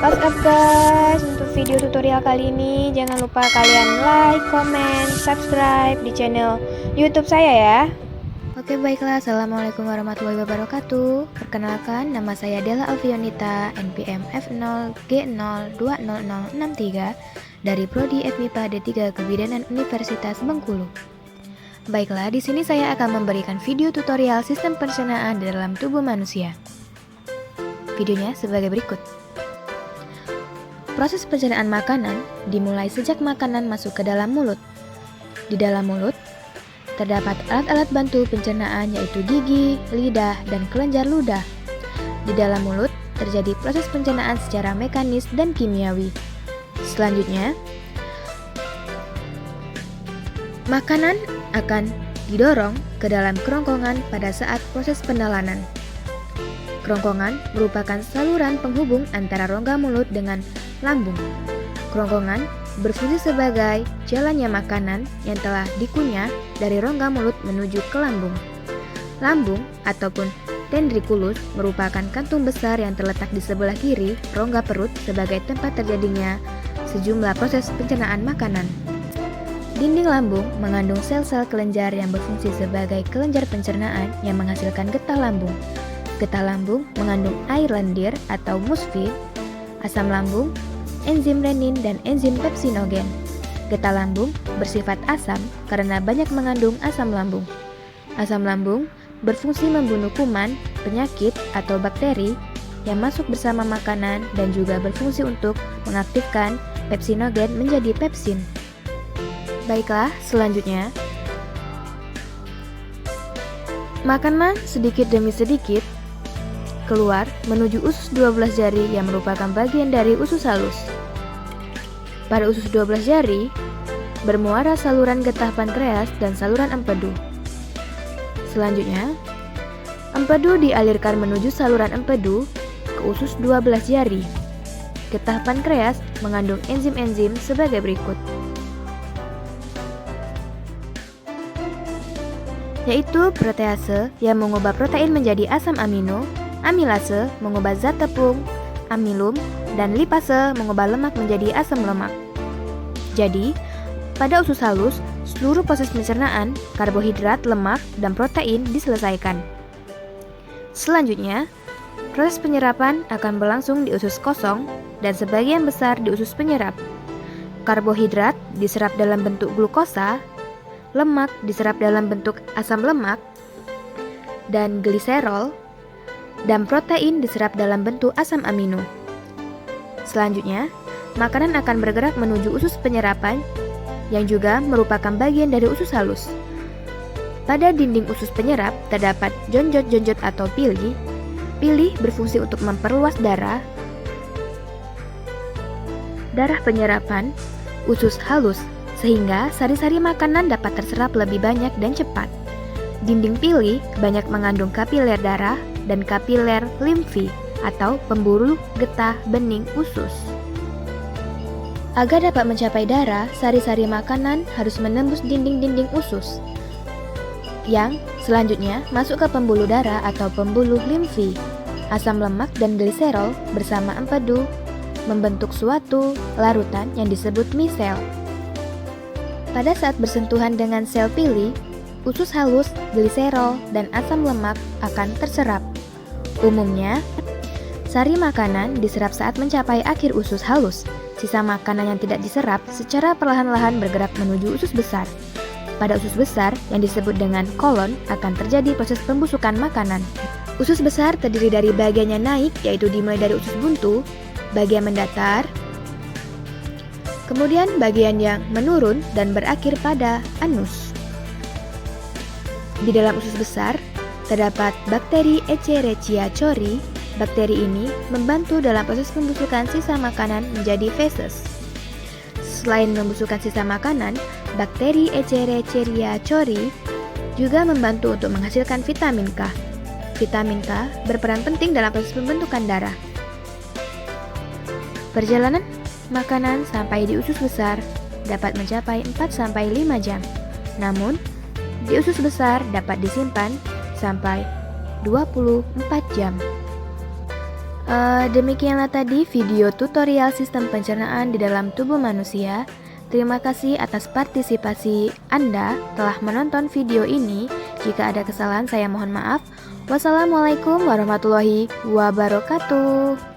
What's up guys, untuk video tutorial kali ini jangan lupa kalian like, comment, subscribe di channel YouTube saya ya. Oke baiklah, assalamualaikum warahmatullahi wabarakatuh. Perkenalkan, nama saya Della Alfionita, NPM F0G0200063 dari Prodi FMIPA D3 Kebidanan Universitas Bengkulu. Baiklah, di sini saya akan memberikan video tutorial sistem pencernaan di dalam tubuh manusia. Videonya sebagai berikut. Proses pencernaan makanan dimulai sejak makanan masuk ke dalam mulut. Di dalam mulut, terdapat alat-alat bantu pencernaan yaitu gigi, lidah, dan kelenjar ludah. Di dalam mulut, terjadi proses pencernaan secara mekanis dan kimiawi. Selanjutnya, makanan akan didorong ke dalam kerongkongan pada saat proses pendalanan. Kerongkongan merupakan saluran penghubung antara rongga mulut dengan lambung. Kerongkongan berfungsi sebagai jalannya makanan yang telah dikunyah dari rongga mulut menuju ke lambung. Lambung ataupun dendrikulus merupakan kantung besar yang terletak di sebelah kiri rongga perut sebagai tempat terjadinya sejumlah proses pencernaan makanan. Dinding lambung mengandung sel-sel kelenjar yang berfungsi sebagai kelenjar pencernaan yang menghasilkan getah lambung. Getah lambung mengandung air lendir atau musfin, asam lambung, enzim renin, dan enzim pepsinogen. Getah lambung bersifat asam karena banyak mengandung asam lambung. Asam lambung berfungsi membunuh kuman, penyakit, atau bakteri yang masuk bersama makanan dan juga berfungsi untuk mengaktifkan pepsinogen menjadi pepsin. Baiklah, selanjutnya, makanan sedikit demi sedikit keluar menuju usus 12 jari yang merupakan bagian dari usus halus. Pada usus 12 jari, bermuara saluran getah pankreas dan saluran empedu. Selanjutnya, empedu dialirkan menuju saluran empedu ke usus 12 jari. Getah pankreas mengandung enzim-enzim sebagai berikut, yaitu protease yang mengubah protein menjadi asam amino, amilase mengubah zat tepung, amilum, dan lipase mengubah lemak menjadi asam lemak. Jadi, pada usus halus, seluruh proses pencernaan, karbohidrat, lemak, dan protein diselesaikan. Selanjutnya, proses penyerapan akan berlangsung di usus kosong dan sebagian besar di usus penyerap. Karbohidrat diserap dalam bentuk glukosa, lemak diserap dalam bentuk asam lemak dan gliserol, dan protein diserap dalam bentuk asam amino. Selanjutnya, makanan akan bergerak menuju usus penyerapan yang juga merupakan bagian dari usus halus. Pada dinding usus penyerap terdapat jonjot-jonjot atau pili. Pili berfungsi untuk memperluas darah penyerapan usus halus sehingga sari-sari makanan dapat terserap lebih banyak dan cepat. Dinding pili banyak mengandung kapiler darah dan kapiler limfi atau pembuluh getah bening usus. Agar dapat mencapai darah, sari-sari makanan harus menembus dinding-dinding usus yang selanjutnya masuk ke pembuluh darah atau pembuluh limfi. Asam lemak dan gliserol bersama empedu membentuk suatu larutan yang disebut misel. Pada saat bersentuhan dengan sel pili, usus halus, gliserol, dan asam lemak akan terserap. Umumnya, sari makanan diserap saat mencapai akhir usus halus. Sisa makanan yang tidak diserap secara perlahan-lahan bergerak menuju usus besar. Pada usus besar yang disebut dengan kolon akan terjadi proses pembusukan makanan. Usus besar terdiri dari bagian yang naik, yaitu dimulai dari usus buntu, bagian mendatar, kemudian bagian yang menurun dan berakhir pada anus. Di dalam usus besar, terdapat bakteri Escherichia coli. Bakteri ini membantu dalam proses pembusukan sisa makanan menjadi feses. Selain membusukkan sisa makanan, bakteri Escherichia coli juga membantu untuk menghasilkan vitamin K. Vitamin K berperan penting dalam proses pembentukan darah. Perjalanan makanan sampai di usus besar dapat mencapai 4-5 jam. Namun, di usus besar dapat disimpan sampai 24 jam. Demikianlah tadi video tutorial sistem pencernaan di dalam tubuh manusia. Terima kasih atas partisipasi Anda telah menonton video ini. Jika ada kesalahan saya mohon maaf. Wassalamualaikum warahmatullahi wabarakatuh.